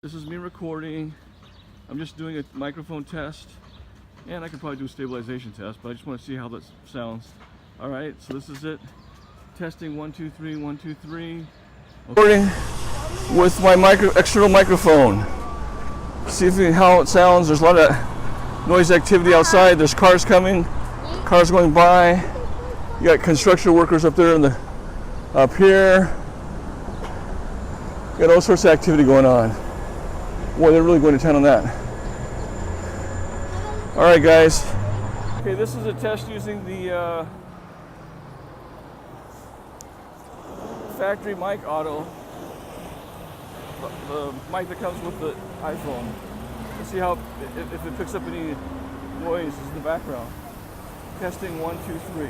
This is me recording. I'm just doing a microphone test, and I could probably do a stabilization test, but I just want to see how this sounds. All right, so this is it. Testing 1 2 3 1 2 3. Recording with my external microphone. See how it sounds. There's a lot of noise activity outside. There's cars coming, cars going by. You got construction workers up there up here. You got all sorts of activity going on. Boy, they're really going to town on that. All right, guys. Okay, this is a test using the factory mic auto, the mic that comes with the iPhone. Let's see how if it picks up any noise in the background. Testing 1 2 3.